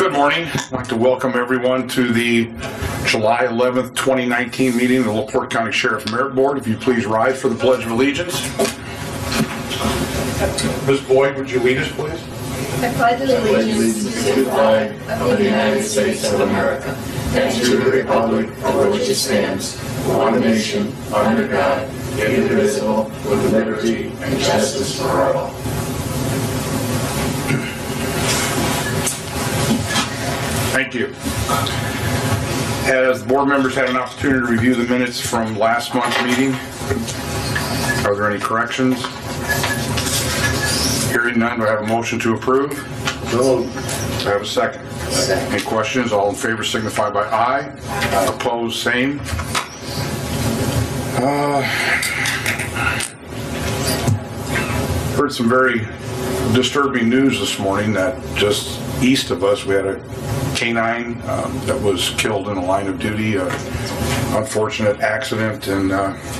Good morning. I'd like to welcome everyone to the July 11th, 2019 meeting of the LaPorte County Sheriff Merit Board. If you please rise for the Pledge of Allegiance. Ms. Boyd, would you lead us, please? I pledge allegiance to the flag of the United States of America and to the republic for which it stands, one nation, under God, indivisible, with liberty and justice for all. Thank you. Has the board members had an opportunity to review the minutes from last month's meeting? Are there any corrections? Hearing none, do I have a motion to approve? No. Do I have a second? Any questions? All in favor signify by aye. Opposed, same. Heard some very disturbing news this morning that just east of us we had a canine that was killed in a line of duty. Unfortunate accident, and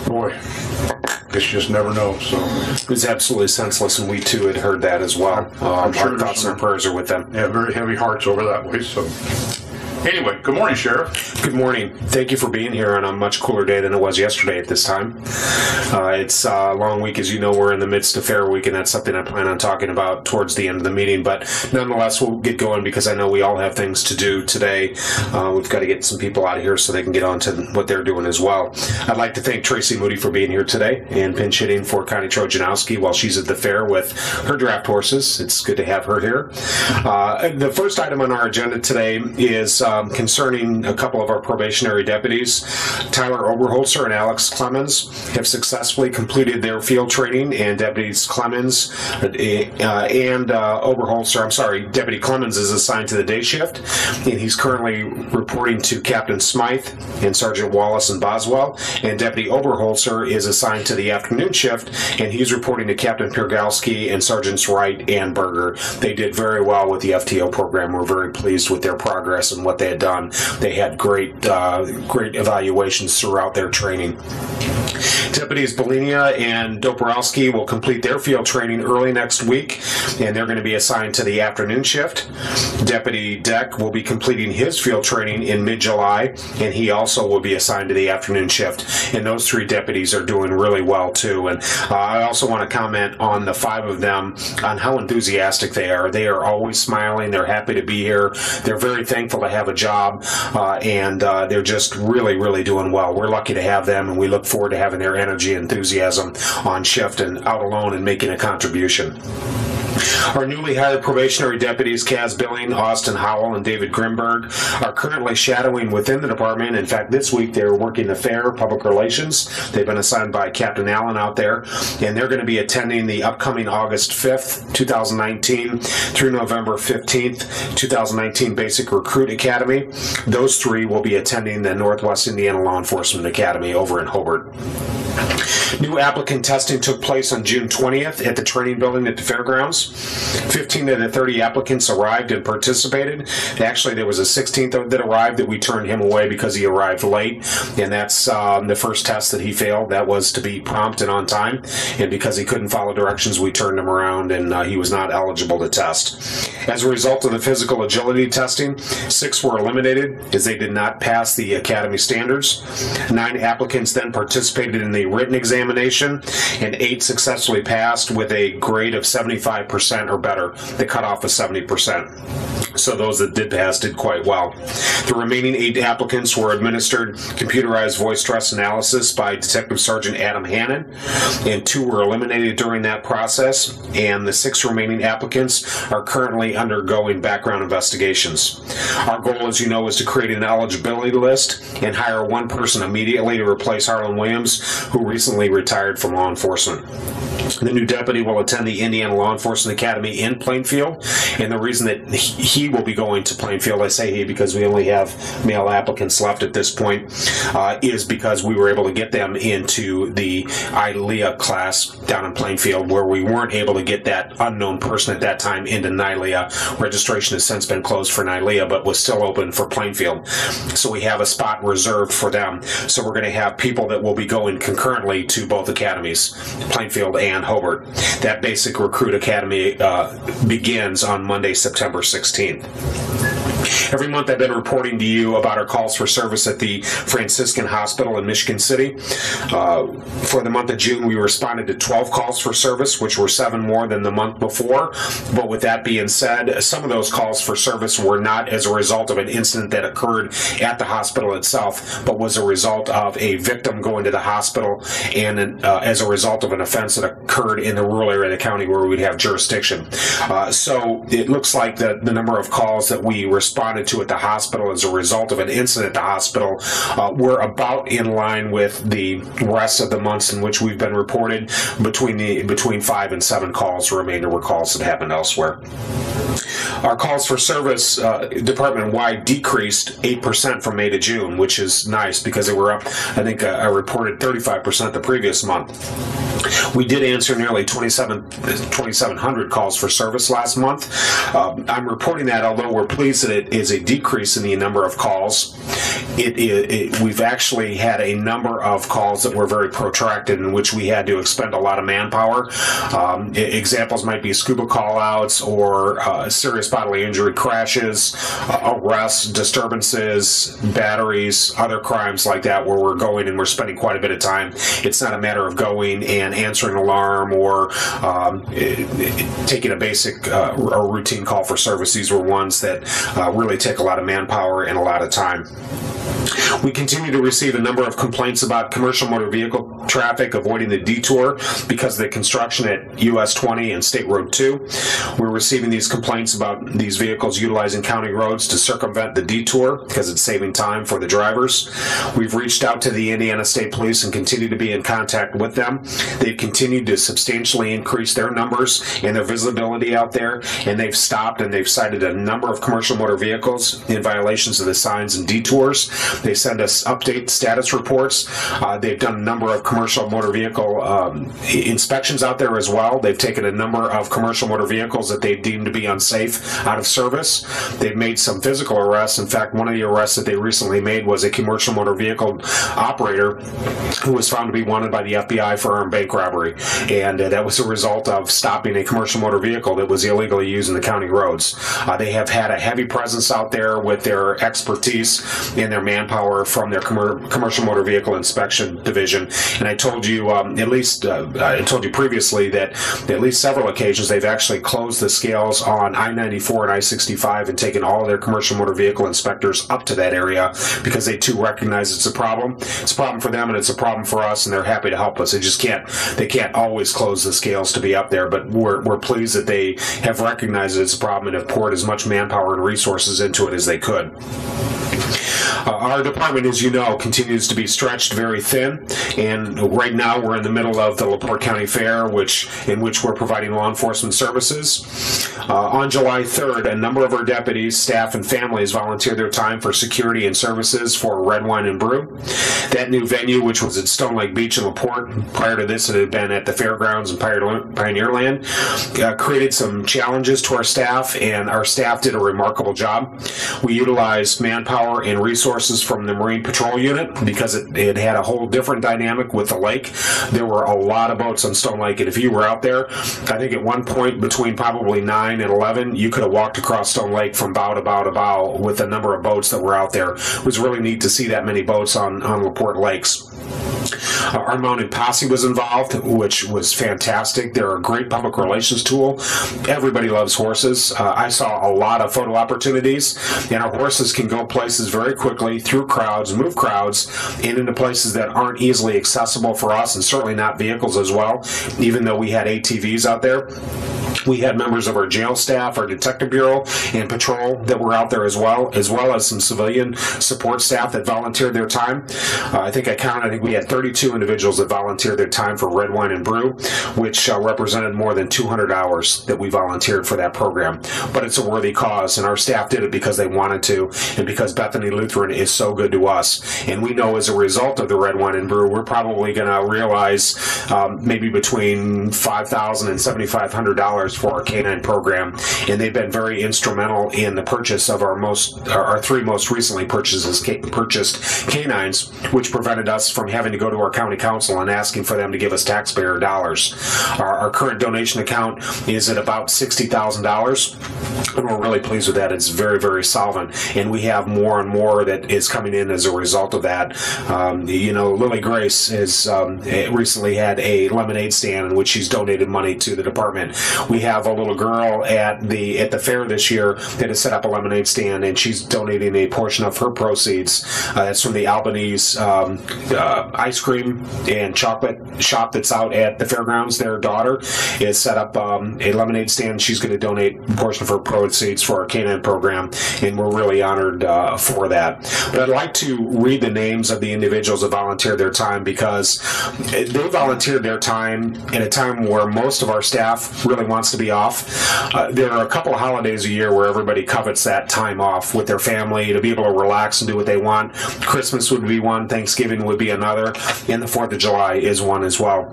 boy, I guess you just never know. So it was absolutely senseless, and we too had heard that as well. Our thoughts and prayers are with them. Yeah, very heavy hearts over that way. So anyway, good morning, Sheriff. Good morning. Thank you for being here on a much cooler day than it was yesterday at this time. It's a long week, as you know. We're in the midst of Fair Week, and that's something I plan on talking about towards the end of the meeting. But nonetheless, we'll get going because I know we all have things to do today. We've got to get some people out of here so they can get on to what they're doing as well. I'd like to thank Tracy Moody for being here today and pinch hitting for Connie Trojanowski while she's at the fair with her draft horses. It's good to have her here. The first item on our agenda today is concerning a couple of our probationary deputies. Tyler Oberholzer and Alex Clemens have successfully completed their field training, and Deputies Clemens and Deputy Clemens is assigned to the day shift, and he's currently reporting to Captain Smythe and Sergeant Wallace and Boswell, and Deputy Oberholzer is assigned to the afternoon shift, and he's reporting to Captain Piergalski and Sergeants Wright and Berger. They did very well with the FTO program. We're very pleased with their progress and what they had done. They had great evaluations throughout their training. Deputies Belinia and Doporowski will complete their field training early next week, and they're going to be assigned to the afternoon shift. Deputy Deck will be completing his field training in mid-July, and he also will be assigned to the afternoon shift. And those three deputies are doing really well, too. And I also want to comment on the five of them on how enthusiastic they are. They are always smiling. They're happy to be here. They're very thankful to have a job, and they're just really, really doing well. We're lucky to have them, and we look forward to having their energy and enthusiasm on shift and out alone and making a contribution. Our newly hired probationary deputies, Kaz Billing, Austin Howell, and David Grimberg, are currently shadowing within the department. In fact, this week they're working the fair, public relations. They've been assigned by Captain Allen out there, and they're going to be attending the upcoming August 5th, 2019 through November 15th, 2019 Basic Recruit Academy. Those three will be attending the Northwest Indiana Law Enforcement Academy over in Hobart. New applicant testing took place on June 20th at the training building at the fairgrounds. 15 of the 30 applicants arrived and participated. Actually, there was a 16th that arrived that we turned him away because he arrived late, and that's the first test that he failed. That was to be prompt and on time, and because he couldn't follow directions, we turned him around, and he was not eligible to test. As a result of the physical agility testing, 6 were eliminated as they did not pass the academy standards. 9 applicants then participated in the written examination, and 8 successfully passed with a grade of 75% or better. The cutoff was 70%. So those that did pass did quite well. The remaining 8 applicants were administered computerized voice stress analysis by Detective Sergeant Adam Hannon, and 2 were eliminated during that process, and the 6 remaining applicants are currently undergoing background investigations. Our goal, as you know, is to create an eligibility list and hire one person immediately to replace Harlan Williams, who recently retired from law enforcement. The new deputy will attend the Indiana Law Enforcement Academy in Plainfield, and the reason that he will be going to Plainfield, I say he because we only have male applicants left at this point, is because we were able to get them into the ILEA class down in Plainfield, where we weren't able to get that unknown person at that time into NILEA. Registration has since been closed for NILEA, but was still open for Plainfield. So we have a spot reserved for them. So we're going to have people that will be going concurrently to both academies, Plainfield and Hobart. That Basic Recruit Academy begins on Monday, September 16th. Every month I've been reporting to you about our calls for service at the Franciscan Hospital in Michigan City. For the month of June, we responded to 12 calls for service, which were 7 more than the month before. But with that being said, some of those calls for service were not as a result of an incident that occurred at the hospital itself, but was a result of a victim going to the hospital and as a result of an offense that occurred in the rural area of the county where we'd have jurisdiction. So it looks like the number of calls that we responded to at the hospital as a result of an incident at the hospital were about in line with the rest of the months in which we've been reported. Between 5 and 7 calls, the remainder were calls that happened elsewhere. Our calls for service department-wide decreased 8% from May to June, which is nice because they were up, I think I reported 35% the previous month. We did answer nearly 2,700 calls for service last month. I'm reporting that although we're pleased that it is a decrease in the number of calls, we've actually had a number of calls that were very protracted in which we had to expend a lot of manpower. Examples might be scuba call-outs or serious bodily injury crashes, arrests, disturbances, batteries, other crimes like that where we're going and we're spending quite a bit of time. It's not a matter of going and answering an alarm or taking a basic or routine call for service. These were ones that really take a lot of manpower and a lot of time. We continue to receive a number of complaints about commercial motor vehicle traffic avoiding the detour because of the construction at US 20 and State Road 2. We're receiving these complaints about these vehicles utilizing county roads to circumvent the detour because it's saving time for the drivers. We've reached out to the Indiana State Police and continue to be in contact with them. They've continued to substantially increase their numbers and their visibility out there, and they've stopped and they've cited a number of commercial motor vehicles in violations of the signs and detours. They send us update status reports. They've done a number of commercial motor vehicle inspections out there as well. They've taken a number of commercial motor vehicles that they've deemed to be unsafe out of service. They've made some physical arrests. In fact, one of the arrests that they recently made was a commercial motor vehicle operator who was found to be wanted by the FBI for armed bank robbery. And that was a result of stopping a commercial motor vehicle that was illegally used in the county roads. They have had a heavy presence out there with their expertise and their manpower from their commercial motor vehicle inspection division. And I told you I told you previously that at least several occasions they've actually closed the scales on I-94 and I-65 and taken all of their commercial motor vehicle inspectors up to that area because they too recognize it's a problem. It's a problem for them and it's a problem for us, and they're happy to help us. They can't always close the scales to be up there, but we're pleased that they have recognized it's a problem and have poured as much manpower and resources into it as they could. Our department, as you know, continues to be stretched very thin, and right now we're in the middle of the LaPorte County Fair, in which we're providing law enforcement services. On July 3rd, a number of our deputies, staff, and families volunteered their time for security and services for Red Wine and Brew. That new venue, which was at Stone Lake Beach in LaPorte, prior to this it had been at the fairgrounds in Pioneerland, created some challenges to our staff, and our staff did a remarkable job. We utilized manpower and resources from the Marine Patrol Unit because it had a whole different dynamic with the lake. There were a lot of boats on Stone Lake, and if you were out there, I think at one point between probably 9 and 11, you could have walked across Stone Lake from bow to bow to bow with the number of boats that were out there. It was really neat to see that many boats on LaPorte Lakes. Our mounted posse was involved, which was fantastic. They're a great public relations tool. Everybody loves horses. I saw a lot of photo opportunities, and our horses can go places very quickly, through crowds, move crowds, and into places that aren't easily accessible for us, and certainly not vehicles as well, even though we had ATVs out there. We had members of our jail staff, our detective bureau, and patrol that were out there as well as some civilian support staff that volunteered their time. I think we had 32 individuals that volunteered their time for Red Wine and Brew, which represented more than 200 hours that we volunteered for that program. But it's a worthy cause, and our staff did it because they wanted to, and because Bethany Lutheran is so good to us. And we know as a result of the Red Wine and Brew, we're probably going to realize maybe between $5,000 and $7,500 for our canine program, and they've been very instrumental in the purchase of our three most recently purchased canines, which prevented us from having to go to our county council and asking for them to give us taxpayer dollars. Our current donation account is at about $60,000, and we're really pleased with that. It's very, very solvent, and we have more and more that is coming in as a result of that. Lily Grace has recently had a lemonade stand in which she's donated money to the department. We have a little girl at the fair this year that has set up a lemonade stand, and she's donating a portion of her proceeds. That's from the Albanese ice cream and chocolate shop that's out at the fairgrounds. Their daughter has set up a lemonade stand. She's going to donate a portion of her proceeds for our canine program, and we're really honored for that. But I'd like to read the names of the individuals that volunteered their time, because they volunteered their time in a time where most of our staff really wants to be off. There are a couple of holidays a year where everybody covets that time off with their family to be able to relax and do what they want. Christmas would be one, Thanksgiving would be another, and the 4th of July is one as well.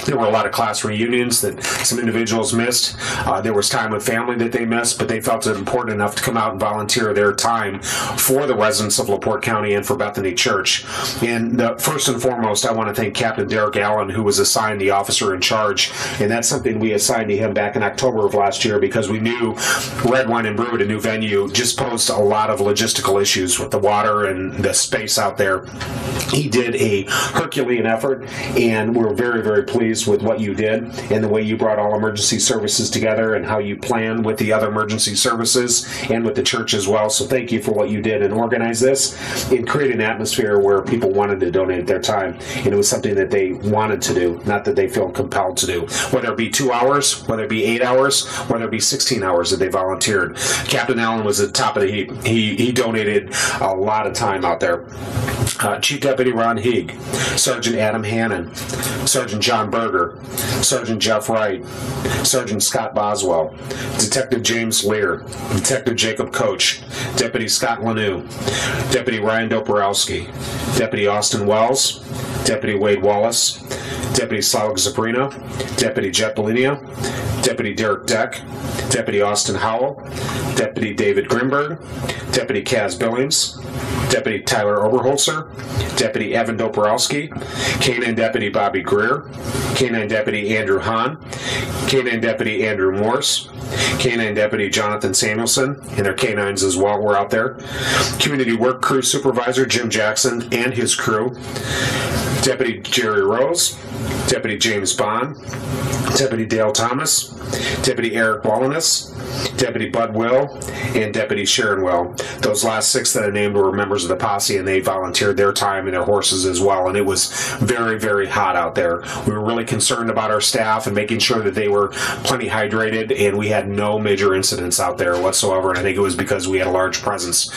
There were a lot of class reunions that some individuals missed. There was time with family that they missed, but they felt it important enough to come out and volunteer their time for the residents of LaPorte County and for Bethany Church. And first and foremost, I want to thank Captain Derek Allen, who was assigned the officer in charge, and that's something we assigned to him back in October of last year, because we knew Red Wine and Brew at a new venue just posed a lot of logistical issues with the water and the space out there. He did a Herculean effort, and we're very, very pleased with what you did and the way you brought all emergency services together and how you planned with the other emergency services and with the church as well. So thank you for what you did and organize this and create an atmosphere where people wanted to donate their time, and it was something that they wanted to do, not that they feel compelled to do. Whether it be 2 hours, whether it be 8 hours, whether it be 16 hours that they volunteered. Captain Allen was at the top of the heap. He donated a lot of time out there. Chief Deputy Ron Heeg, Sergeant Adam Hannon, Sergeant John Berger, Sergeant Jeff Wright, Sergeant Scott Boswell, Detective James Lear, Detective Jacob Coach, Deputy Scott Lanou, Deputy Ryan Doporowski, Deputy Austin Wells, Deputy Wade Wallace, Deputy Slavik Zabrina, Deputy Jet Belinia, Deputy Derek Deck, Deputy Austin Howell, Deputy David Grimberg, Deputy Kaz Billings, Deputy Tyler Oberholzer, Deputy Evan Doporowski, K-9 Deputy Bobby Greer, K-9 Deputy Andrew Hahn, K-9 Deputy Andrew Morse, K-9 Deputy Jonathan Samuelson, and their K-9s as well were out there, Community Work Crew Supervisor Jim Jackson and his crew, Deputy Jerry Rose, Deputy James Bond, Deputy Dale Thomas, Deputy Eric Wallenus, Deputy Bud Will, and Deputy Sharon Will. Those last 6 that I named were members of the posse, and they volunteered their time and their horses as well, and it was very, very hot out there. We were really concerned about our staff and making sure that they were plenty hydrated, and we had no major incidents out there whatsoever, and I think it was because we had a large presence.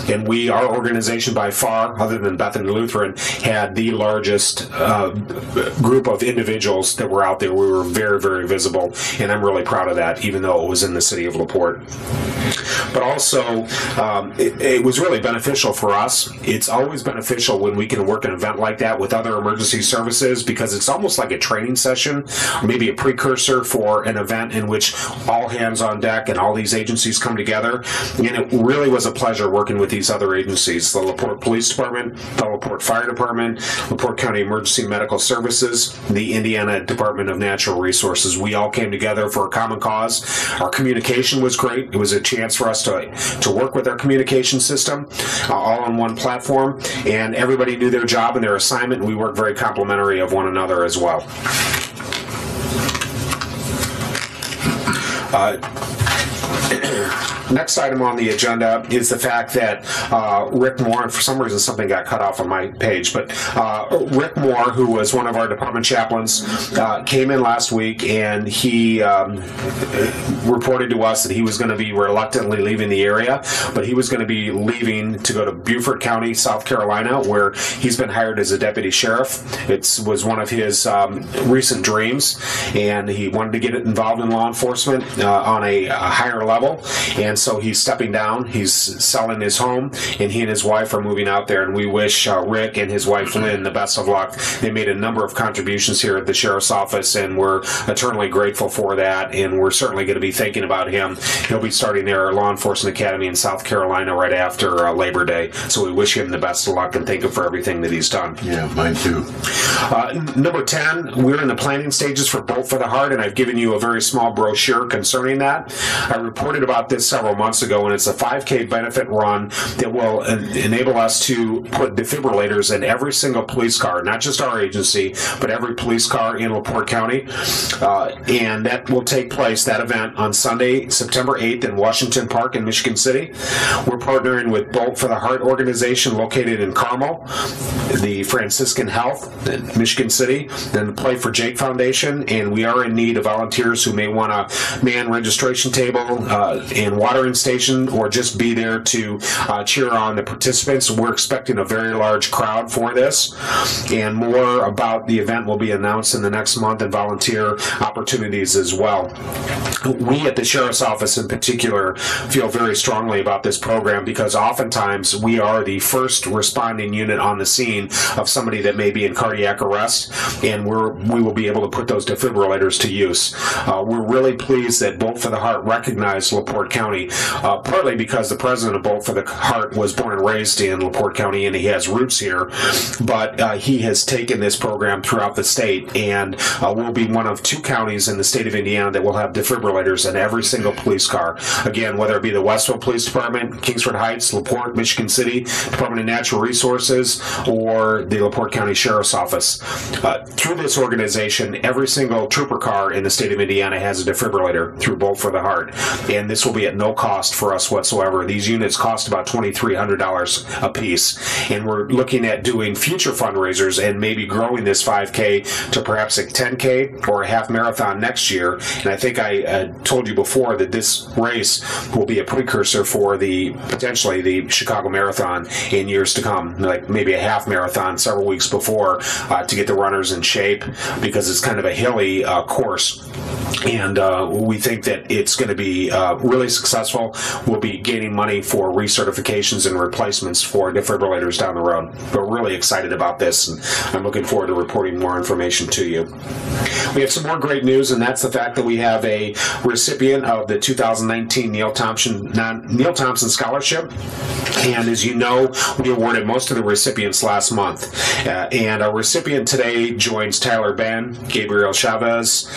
And our organization by far, other than Bethany Lutheran, had the largest group of individuals that were out there. We were very, very visible, and I'm really proud of that, even though it was in the city of LaPorte. But also, it was really beneficial for us. It's always beneficial when we can work an event like that with other emergency services, because it's almost like a training session, or maybe a precursor for an event in which all hands on deck and all these agencies come together. And it really was a pleasure working with these other agencies, the LaPorte Police Department, the LaPorte Fire Department, LaPorte County Emergency Medical Services, the Indiana Department of Natural Resources. We all came together for a common cause. Our communication was great. It was a chance for us to work with our communication system all on one platform, and everybody knew their job and their assignment, and we worked very complimentary of one another as well. Next item on the agenda is the fact that Rick Moore, and for some reason something got cut off on my page, but Rick Moore, who was one of our department chaplains, came in last week, and he reported to us that he was going to be reluctantly leaving the area, but he was going to be leaving to go to Beaufort County, South Carolina, where he's been hired as a deputy sheriff. It was one of his recent dreams, and he wanted to get involved in law enforcement on a higher level level, and so he's stepping down. He's selling his home, and he and his wife are moving out there, and we wish Rick and his wife Lynn the best of luck. They made a number of contributions here at the Sheriff's Office, and we're eternally grateful for that, and we're certainly going to be thinking about him. He'll be starting their law enforcement academy in South Carolina right after Labor Day, so we wish him the best of luck and thank him for everything that he's done. Yeah, mine too. Number 10, we're in the planning stages for Bolt for the Heart, and I've given you a very small brochure concerning that. I reported about this several months ago, and it's a 5K benefit run that will enable us to put defibrillators in every single police car, not just our agency, but every police car in LaPorte County. And that will take place, that event, on Sunday, September 8th in Washington Park in Michigan City. We're partnering with Bolt for the Heart organization located in Carmel, the Franciscan Health in Michigan City, then the Play for Jake Foundation, and we are in need of volunteers who may want to man registration table and watering station, or just be there to cheer on the participants. We're expecting a very large crowd for this, and more about the event will be announced in the next month, and volunteer opportunities as well. We at the Sheriff's Office in particular feel very strongly about this program because oftentimes we are the first responding unit on the scene of somebody that may be in cardiac arrest, and we will be able to put those defibrillators to use. We're really pleased that Bolt for the Heart recognized LaPorte County, partly because the president of Bolt for the Heart was born and raised in LaPorte County and he has roots here, but he has taken this program throughout the state, and we'll be one of 2 counties in the state of Indiana that will have defibrillators in every single police car. Again, whether it be the Westville Police Department, Kingsford Heights, LaPorte, Michigan City, Department of Natural Resources, or the LaPorte County Sheriff's Office. Through this organization, every single trooper car in the state of Indiana has a defibrillator through Bolt for the Heart, and this will be at no cost for us whatsoever. These units cost about $2,300 a piece, and we're looking at doing future fundraisers and maybe growing this 5K to perhaps a 10K or a half marathon next year. And I think I told you before that this race will be a precursor for potentially the Chicago Marathon in years to come, like maybe a half marathon several weeks before, to get the runners in shape, because it's kind of a hilly course. And we think that it's going to be really successful. We'll be gaining money for recertifications and replacements for defibrillators down the road. We're really excited about this, and I'm looking forward to reporting more information to you. We have some more great news, and that's the fact that we have a recipient of the 2019 Neil Thompson Scholarship. And as you know, we awarded most of the recipients last month. And our recipient today joins Tyler Ben, Gabriel Chavez,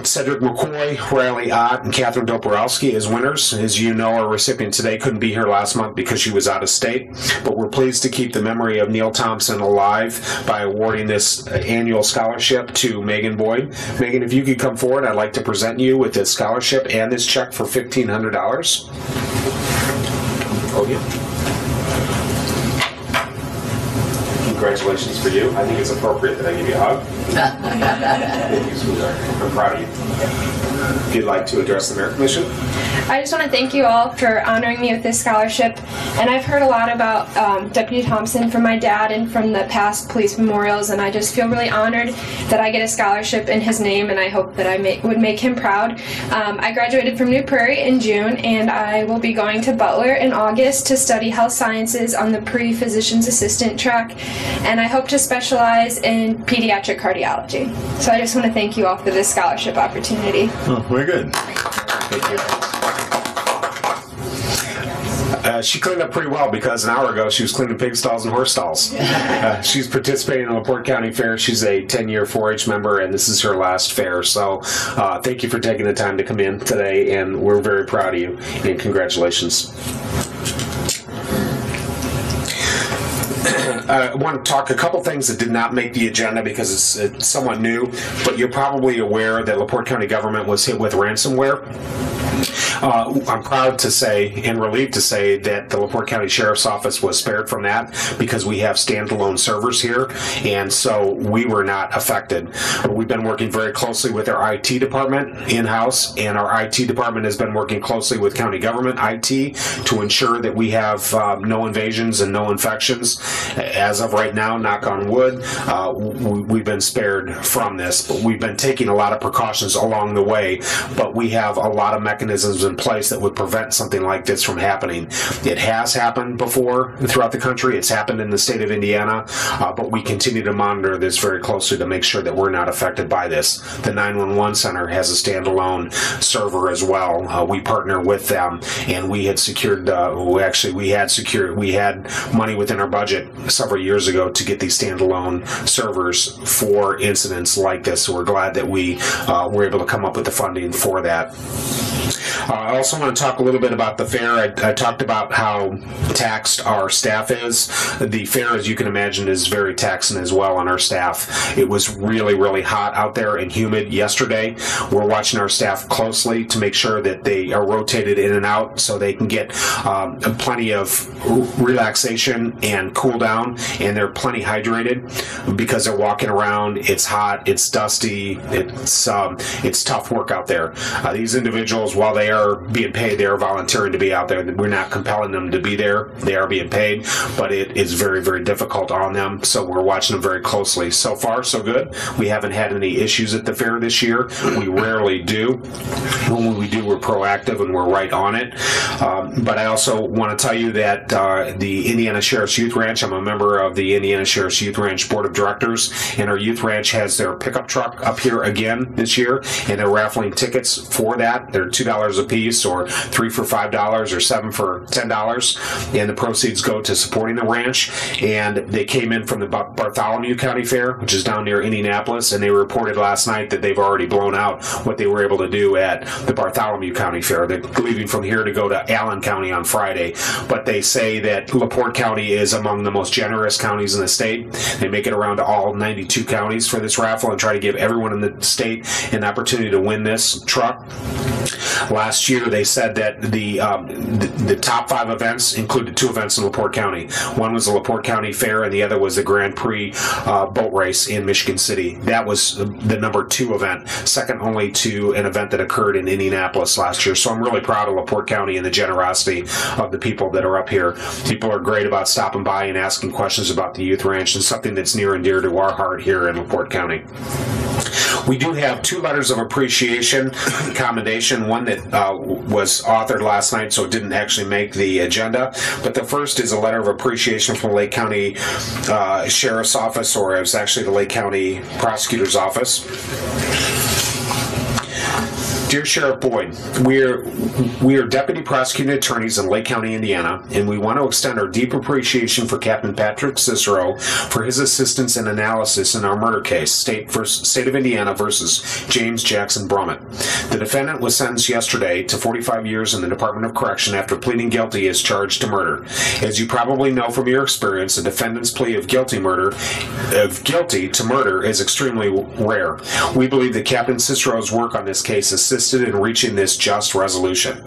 Cedric McCoy, Riley Ott, and Catherine Doporowski as winners. As you know, our recipient today couldn't be here last month because she was out of state, but we're pleased to keep the memory of Neil Thompson alive by awarding this annual scholarship to Megan Boyd. Megan, if you could come forward, I'd like to present you with this scholarship and this check for $1,500. Oh, yeah. Congratulations for you. I think it's appropriate that I give you a hug. Thank you, sweetheart. I'm proud of you. If you'd like to address the Merit Commission. I just want to thank you all for honoring me with this scholarship. And I've heard a lot about Deputy Thompson from my dad and from the past police memorials, and I just feel really honored that I get a scholarship in his name, and I hope that I would make him proud. I graduated from New Prairie in June, and I will be going to Butler in August to study health sciences on the pre-physician's assistant track, and I hope to specialize in pediatric cardiology. So I just want to thank you all for this scholarship opportunity. Oh, very good. Thank you. She cleaned up pretty well because an hour ago she was cleaning pig stalls and horse stalls. She's participating in the LaPorte County Fair. She's a 10-year 4-H member, and this is her last fair. So thank you for taking the time to come in today, and we're very proud of you, and congratulations. I want to talk a couple things that did not make the agenda because it's somewhat new, but you're probably aware that LaPorte County government was hit with ransomware. I'm proud to say and relieved to say that the LaPorte County Sheriff's Office was spared from that because we have standalone servers here, and so we were not affected. We've been working very closely with our IT department in-house, and our IT department has been working closely with county government IT to ensure that we have no invasions and no infections. As of right now, knock on wood, we've been spared from this, but we've been taking a lot of precautions along the way, but we have a lot of mechanisms mechanisms in place that would prevent something like this from happening. It has happened before throughout the country. It's happened in the state of Indiana, but we continue to monitor this very closely to make sure that we're not affected by this. The 911 center has a standalone server as well. We partner with them, and we had secured, we had money within our budget several years ago to get these standalone servers for incidents like this. So we're glad that we were able to come up with the funding for that. I also want to talk a little bit about the fair. I talked about how taxed our staff is. The fair, as you can imagine, is very taxing as well on our staff. It was really, really hot out there and humid yesterday. We're watching our staff closely to make sure that they are rotated in and out so they can get plenty of relaxation and cool down, and they're plenty hydrated because they're walking around. It's hot, it's dusty, it's tough work out there. These individuals, while they are being paid, they are volunteering to be out there. We're not compelling them to be there. They are being paid, but it is very, very difficult on them, so we're watching them very closely. So far, so good. We haven't had any issues at the fair this year. We rarely do. When we do, we're proactive and we're right on it. But I also want to tell you that the Indiana Sheriff's Youth Ranch, I'm a member of the Indiana Sheriff's Youth Ranch Board of Directors, and our Youth Ranch has their pickup truck up here again this year, and they're raffling tickets for that. They're $2 a piece, or 3 for $5, or 7 for $10, and the proceeds go to supporting the ranch. And they came in from the Bartholomew County Fair, which is down near Indianapolis, and they reported last night that they've already blown out what they were able to do at the Bartholomew County Fair. They're leaving from here to go to Allen County on Friday, but they say that LaPorte County is among the most generous counties in the state. They make it around to all 92 counties for this raffle and try to give everyone in the state an opportunity to win this truck. Last year, they said that the top 5 events included 2 events in LaPorte County. One was the LaPorte County Fair, and the other was the Grand Prix boat race in Michigan City. That was the number 2 event, second only to an event that occurred in Indianapolis last year. So I'm really proud of LaPorte County and the generosity of the people that are up here. People are great about stopping by and asking questions about the Youth Ranch, and something that's near and dear to our heart here in LaPorte County. We do have 2 letters of appreciation and commendation, one that was authored last night, so it didn't actually make the agenda. But the first is a letter of appreciation from the Lake County Sheriff's Office, or it was actually the Lake County Prosecutor's Office. Dear Sheriff Boyd, we are deputy prosecuting attorneys in Lake County, Indiana, and we want to extend our deep appreciation for Captain Patrick Cicero for his assistance and analysis in our murder case, State of Indiana versus James Jackson Brummett. The defendant was sentenced yesterday to 45 years in the Department of Correction after pleading guilty as charged to murder. As you probably know from your experience, the defendant's plea of guilty to murder is extremely rare. We believe that Captain Cicero's work on this case assisted in reaching this just resolution.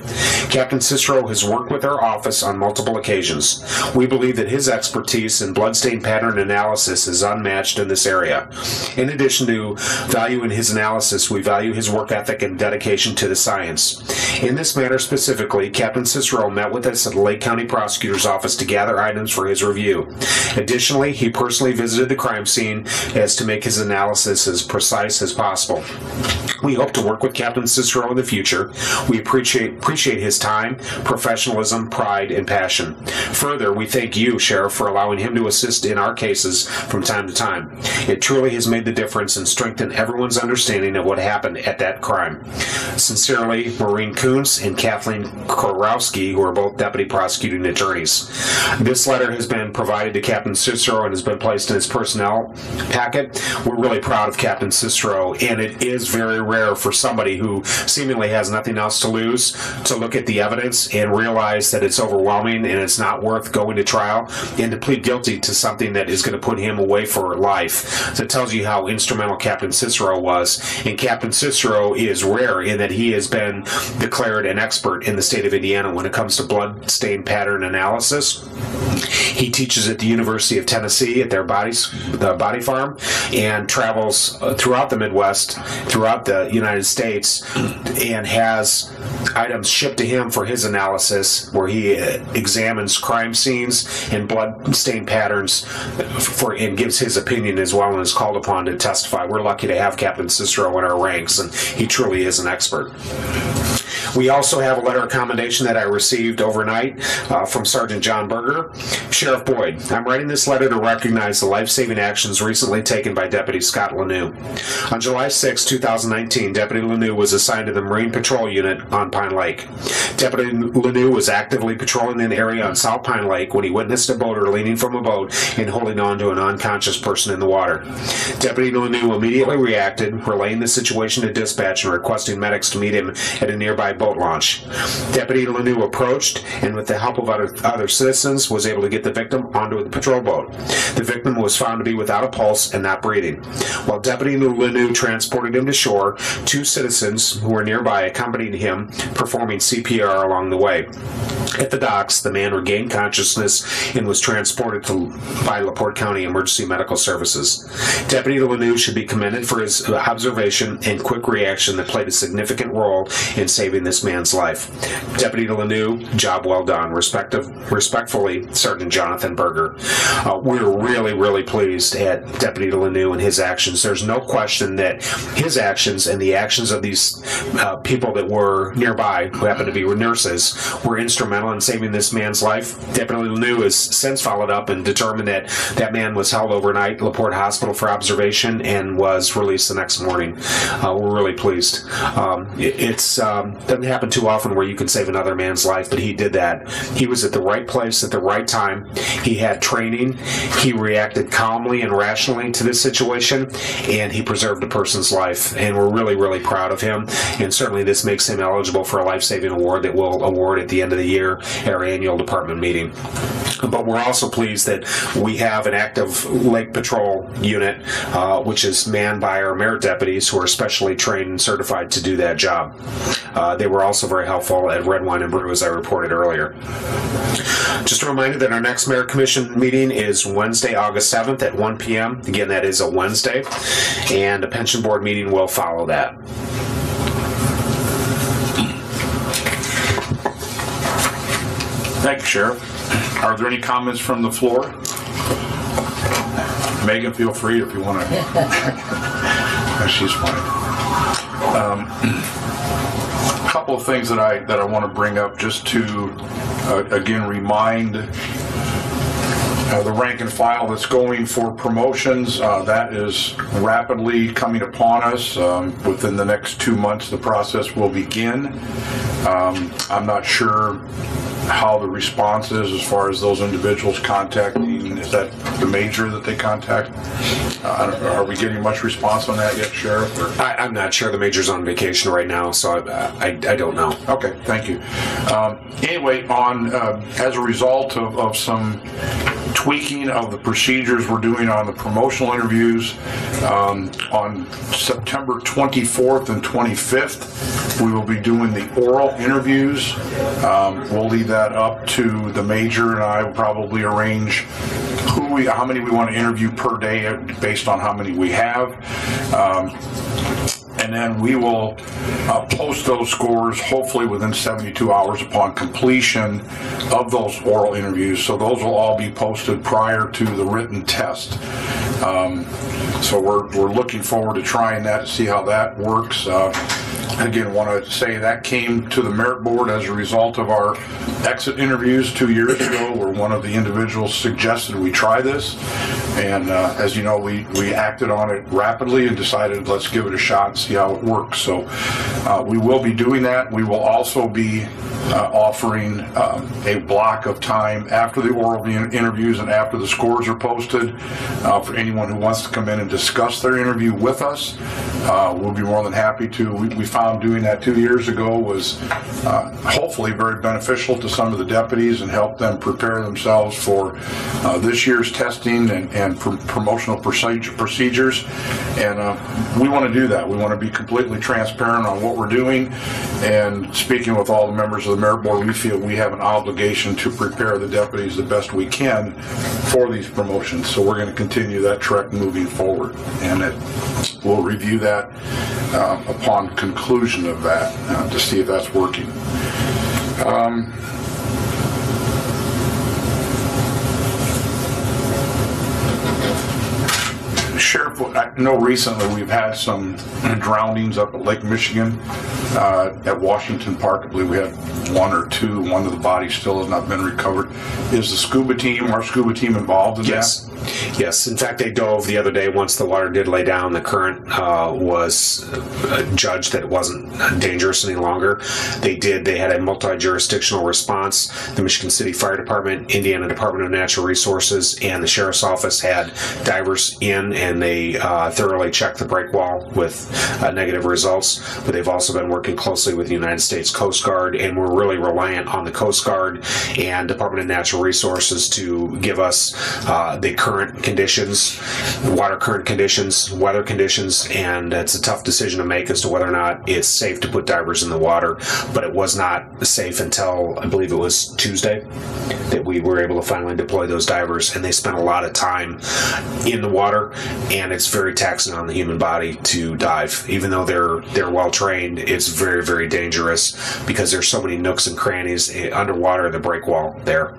Captain Cicero has worked with our office on multiple occasions. We believe that his expertise in bloodstain pattern analysis is unmatched in this area. In addition to valuing his analysis, we value his work ethic and dedication to the science. In this matter specifically, Captain Cicero met with us at the Lake County Prosecutor's Office to gather items for his review. Additionally, he personally visited the crime scene as to make his analysis as precise as possible. We hope to work with Captain Cicero in the future. We appreciate his time, professionalism, pride, and passion. Further, we thank you, Sheriff, for allowing him to assist in our cases from time to time. It truly has made the difference and strengthened everyone's understanding of what happened at that crime. Sincerely, Maureen Kuntz and Kathleen Korowski, who are both deputy prosecuting attorneys. This letter has been provided to Captain Cicero and has been placed in his personnel packet. We're really proud of Captain Cicero, and it is very rare for somebody who seemingly has nothing else to lose to look at the evidence and realize that it's overwhelming and it's not worth going to trial, and to plead guilty to something that is going to put him away for life. So it tells you how instrumental Captain Cicero was. And Captain Cicero is rare in that he has been declared an expert in the state of Indiana when it comes to blood stain pattern analysis. He teaches at the University of Tennessee at their body farm, and travels throughout the Midwest, throughout the United States, and has items shipped to him for his analysis, where he examines crime scenes and blood stain patterns and gives his opinion as well, and is called upon to testify. We're lucky to have Captain Cicero in our ranks, and he truly is an expert. We also have a letter of commendation that I received overnight from Sergeant John Berger. Sheriff Boyd, I'm writing this letter to recognize the life-saving actions recently taken by Deputy Scott Laneau. On July 6, 2019, Deputy Laneau was assigned to the Marine Patrol Unit on Pine Lake. Deputy Laneau was actively patrolling an area on South Pine Lake when he witnessed a boater leaning from a boat and holding on to an unconscious person in the water. Deputy Laneau immediately reacted, relaying the situation to dispatch and requesting medics to meet him at a nearby boat launch. Deputy Laneau approached and, with the help of other citizens, was able to get the victim onto the patrol boat. The victim was found to be without a pulse and not breathing. While Deputy Laneau transported him to shore, 2 citizens who were nearby accompanied him, performing CPR along the way. At the docks, the man regained consciousness and was transported by LaPorte County Emergency Medical Services. Deputy Laneau should be commended for his observation and quick reaction that played a significant role in saving this man's life. Deputy Laneau, job well done. Respectfully, Sergeant Jonathan Berger. We're really pleased at Deputy Laneau and his actions. There's no question that his actions and the actions of these people that were nearby, who happened to be nurses, were instrumental in saving this man's life. Deputy Laneau has since followed up and determined that that man was held overnight at LaPorte Hospital for observation and was released the next morning. We're really pleased. It doesn't happen too often where you can save another man's life, but he did that. He was at the right place at the right time. He had training. He reacted calmly and rationally to this situation, and he preserved a person's life. And we're really proud of him. And certainly this makes him eligible for a life-saving award that we'll award at the end of the year at our annual department meeting. But we're also pleased that we have an active Lake Patrol unit, which is manned by our merit deputies who are specially trained and certified to do that job. They were also very helpful at Red Wine and Brew, as I reported earlier. Just a reminder that our next Merit Commission meeting is Wednesday, August 7th at 1 p.m. Again, that is a Wednesday, and a pension board meeting will follow that. Thank you, Sheriff. Are there any comments from the floor? Megan, feel free if you want to. She's fine. A couple of things that I want to bring up just to again remind the rank and file that's going for promotions. That is rapidly coming upon us. Within the next 2 months, the process will begin. I'm not sure how the response is as far as those individuals contacting. Is that the major that they contact? Are we getting much response on that yet, Sheriff? I'm not sure. The major's on vacation right now, so I don't know. Okay, thank you. Anyway, as a result of some tweaking of the procedures we're doing on the promotional interviews, on September 24th and 25th, we will be doing the oral interviews. We'll leave that up to the major, and I will probably arrange how many we want to interview per day based on how many we have. And then we will post those scores hopefully within 72 hours upon completion of those oral interviews. So those will all be posted prior to the written test. So we're looking forward to trying that to see how that works. Again, want to say that came to the Merit Board as a result of our exit interviews 2 years ago, where one of the individuals suggested we try this. And as you know, we acted on it rapidly and decided let's give it a shot and see how it works. So we will be doing that. We will also be offering a block of time after the oral interviews and after the scores are posted for anyone who wants to come in and discuss their interview with us. We'll be more than happy to. We found doing that 2 years ago was hopefully very beneficial to some of the deputies and helped them prepare themselves for this year's testing and promotional procedures. And we want to do that. We want to be completely transparent on what we're doing. And speaking with all the members of the Merit Board, we feel we have an obligation to prepare the deputies the best we can for these promotions. So we're going to continue that trek moving forward. And we'll review that upon conclusion of that to see if that's working. Sheriff, I know recently we've had some drownings up at Lake Michigan, at Washington Park. I believe we had one or two. One of the bodies still has not been recovered. Is our scuba team involved in that? Yes. In fact, they dove the other day once the water did lay down. The current was judged that it wasn't dangerous any longer. They had a multi-jurisdictional response. The Michigan City Fire Department, Indiana Department of Natural Resources, and the Sheriff's Office had divers in, and they thoroughly checked the break wall with negative results. But they've also been working closely with the United States Coast Guard, and we're really reliant on the Coast Guard and Department of Natural Resources to give us the current conditions, water current conditions, weather conditions, and it's a tough decision to make as to whether or not it's safe to put divers in the water. But it was not safe until, I believe it was Tuesday, that we were able to finally deploy those divers, and they spent a lot of time in the water, and it's very taxing on the human body to dive. Even though they're well trained, it's very, very dangerous because there's so many nooks and crannies underwater in the break wall there.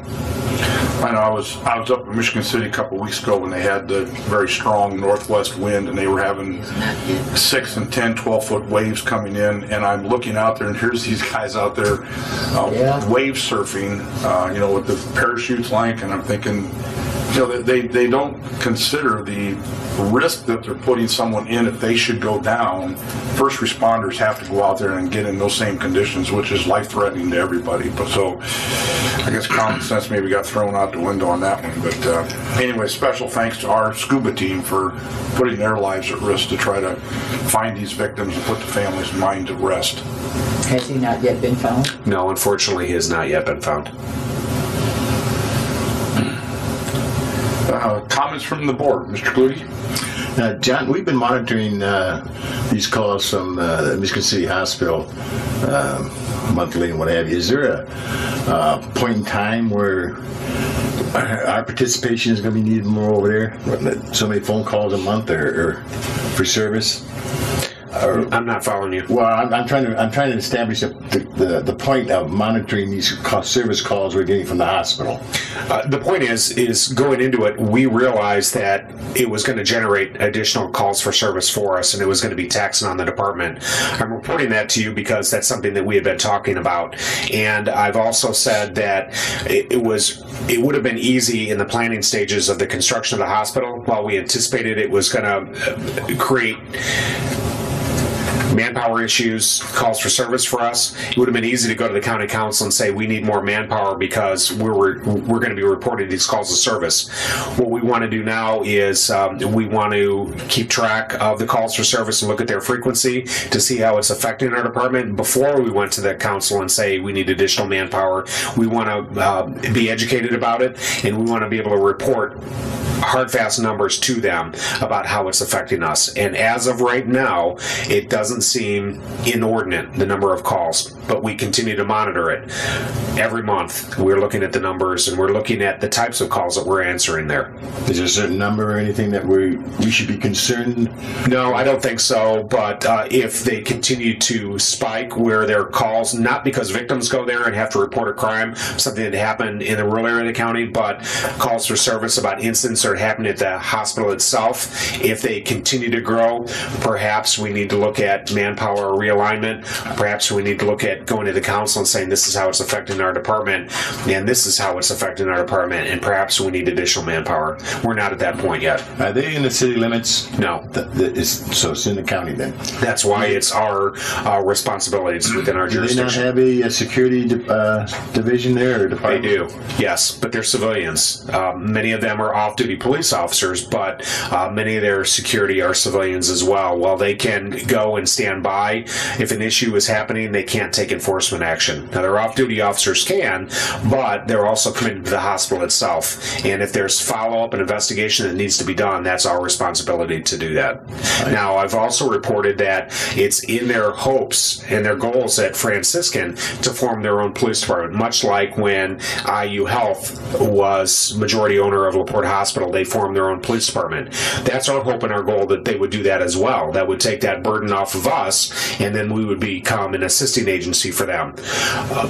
I know I was up in Michigan City a couple of weeks ago when they had the very strong northwest wind, and they were having 6 and 10, 12-foot waves coming in, and I'm looking out there, and here's these guys out there wave surfing, with the parachutes like, and I'm thinking, they don't consider the risk that they're putting someone in if they should go down. First responders have to go out there and get in those same conditions, which is life-threatening to everybody. But so I guess common sense maybe got thrown out the window on that one. But anyway, special thanks to our scuba team for putting their lives at risk to try to find these victims and put the family's mind at rest. Has he not yet been found? No, unfortunately, he has not yet been found. Comments from the board, Mr. Kluge? John, we've been monitoring these calls from the Michigan City Hospital monthly and what have you. Is there a point in time where our participation is going to be needed more over there? So many phone calls a month or for service? I'm not following you. Well, I'm trying to establish the point of monitoring these service calls we're getting from the hospital. The point is going into it, we realized that it was going to generate additional calls for service for us, and it was going to be taxing on the department. I'm reporting that to you because that's something that we had been talking about, and I've also said that it would have been easy in the planning stages of the construction of the hospital. While we anticipated it was going to create manpower issues, calls for service for us, it would have been easy to go to the county council and say we need more manpower because we're going to be reporting these calls of service. What we want to do now is we want to keep track of the calls for service and look at their frequency to see how it's affecting our department before we went to the council and say we need additional manpower. We want to be educated about it, and we want to be able to report hard, fast numbers to them about how it's affecting us. And as of right now, it doesn't seem inordinate, the number of calls, but we continue to monitor it. Every month, we're looking at the numbers, and we're looking at the types of calls that we're answering there. Is there a certain number or anything that we should be concerned? No, I don't think so, but if they continue to spike where their calls, not because victims go there and have to report a crime, something that happened in the rural area of the county, but calls for service about incidents that are happening at the hospital itself, if they continue to grow, perhaps we need to look at manpower realignment. Perhaps we need to look at going to the council and saying this is how it's affecting our department, and this is how it's affecting our department, and perhaps we need additional manpower. We're not at that point yet. Are they in the city limits? No. So it's in the county then? That's why it's our responsibility. It's within our jurisdiction. Do they not have a security division there or department? They do, yes, but they're civilians. Many of them are off-duty police officers, but many of their security are civilians as well. While they can go and stand by if an issue is happening, they can't take enforcement action. Now, their off-duty officers can, but they're also committed to the hospital itself. And if there's follow-up and investigation that needs to be done, that's our responsibility to do that. Right. Now, I've also reported that it's in their hopes and their goals at Franciscan to form their own police department, much like when IU Health was majority owner of LaPorte Hospital. They formed their own police department. That's our hope and our goal, that they would do that as well. That would take that burden off of us, and then we would become an assisting agency for them.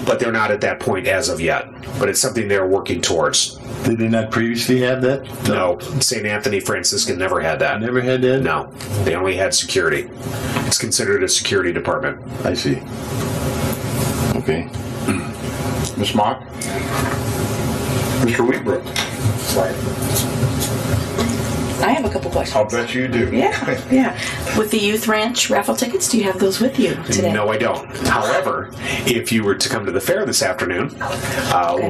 But they're not at that point as of yet. But it's something they're working towards. Did they not previously have that? No, St. Anthony Franciscan never had that. Never had that? No, they only had security. It's considered a security department. I see. Okay. Ms. Mock? Mr. Wheatbrook? I have a couple questions. I'll bet you do. Yeah. With the Youth Ranch raffle tickets, do you have those with you today? No, I don't. However, if you were to come to the fair this afternoon,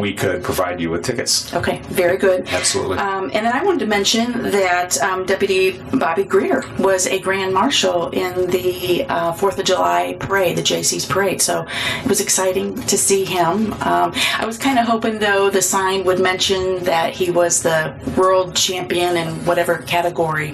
we could provide you with tickets. Okay, very good. Absolutely. And then I wanted to mention that Deputy Bobby Greer was a Grand Marshal in the 4th of July parade, the JC's parade. So it was exciting to see him. I was kind of hoping, though, the sign would mention that he was the world champion in whatever category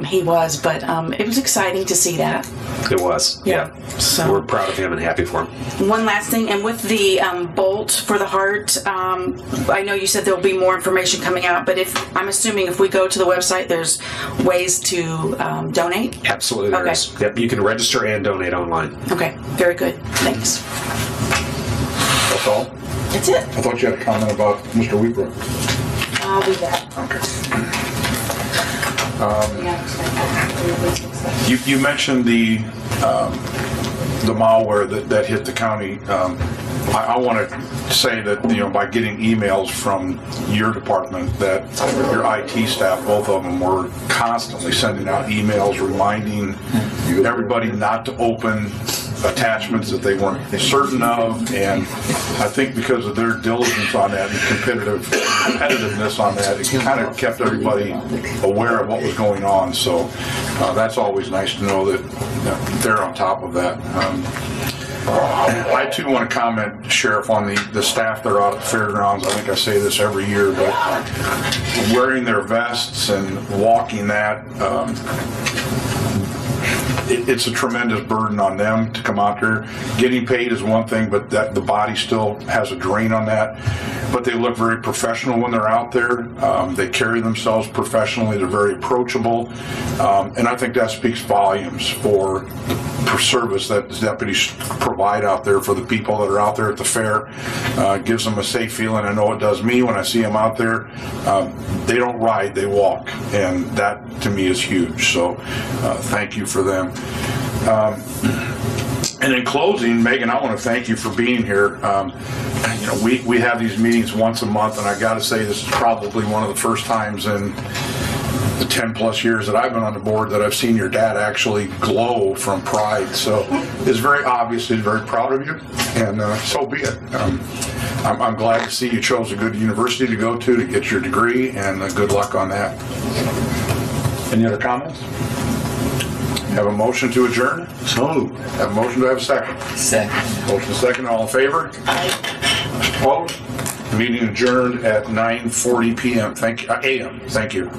he was, but it was exciting to see that. It was, yeah. So we're proud of him and happy for him. one last thing, and with the bolt for the heart, I know you said there'll be more information coming out, but I'm assuming if we go to the website, there's ways to donate? Absolutely, there is. Yep, you can register and donate online. Okay, very good. Thanks. That's all? That's it. I thought you had a comment about Mr. Wheatbrook. I'll do that. You mentioned the malware that hit the county. I want to say that by getting emails from your department, that your IT staff, both of them, were constantly sending out emails reminding everybody not to open attachments that they weren't certain of, and I think because of their diligence on that and competitiveness on that, it kind of kept everybody aware of what was going on. So that's always nice to know that they're on top of that. I too want to comment, Sheriff, on the staff that are out at fairgrounds. I think I say this every year, but wearing their vests and walking that, it's a tremendous burden on them to come out there. Getting paid is one thing, but the body still has a drain on that. But they look very professional when they're out there. They carry themselves professionally. They're very approachable. And I think that speaks volumes for service that the deputies provide out there for the people that are out there at the fair. Gives them a safe feeling. I know it does me when I see them out there. They don't ride, they walk. And that, to me, is huge. So thank you for them. And in closing, Megan, I want to thank you for being here. We have these meetings once a month, and I got to say this is probably one of the first times in the 10 plus years that I've been on the board that I've seen your dad actually glow from pride. So it's very obvious he's very proud of you, and so be it. I'm glad to see you chose a good university to go to get your degree, and good luck on that. Any other comments? Have a motion to adjourn? So, Have a motion to have a second? Second. Motion second, all in favor? Aye. Opposed? Meeting adjourned at 9:40 p.m. A.M. Thank you.